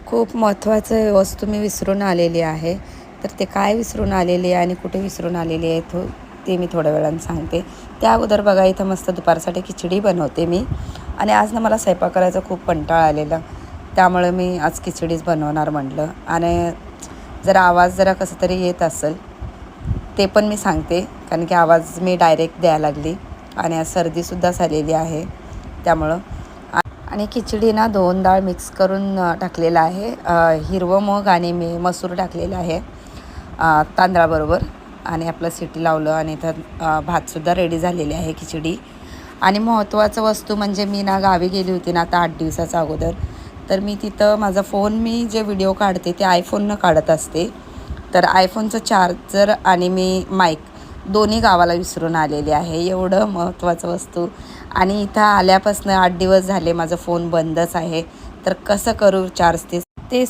खूप महत्त्वाचं वस्तू मी विसरून आलेली आहे. तर ते काय विसरून आलेली आहे आणि कुठे विसरून आलेली आहे ते मी थोड्या वेळाने सांगते. त्या अगोदर बघा इथं मस्त दुपारसाठी खिचडी बनवते मी आणि आज ना मला स्वयंपाक करायचा खूप कंटाळा आलेला. त्यामुळे मी आज खिचडीच बनवणार म्हटलं आणि जरा आवाज जरा कसं तरी येत असेल ते पण मी सांगते, कारण की आवाज मी डायरेक्ट द्यायला लागली आणि आज सर्दीसुद्धा झालेली आहे त्यामुळं. आणि खिचडी ना 2 डाळ मिक्स करून टाकलेलं आहे. हिरवं मूग आणि मी मसूर टाकलेलं आहे तांदळाबरोबर आणि आपलं सिटी लावलं आणि इथं भातसुद्धा रेडी झालेली आहे खिचडी. आणि महत्त्वाचं वस्तू म्हणजे मी ना गावी गेली होती ना आता 8 दिवसाच्या अगोदर, तर मी तिथं माझा फोन मी जे व्हिडिओ काढते ते आयफोननं काढत असते. तर आयफोनचं चार्जर आणि मी माईक दोन्ही गावाला विसरून आलेले आहे. एवढं महत्त्वाचं वस्तू आणि इथं आल्यापासून 8 दिवस झाले माझा फोन बंदच आहे. तर कसं करू चार्ज ते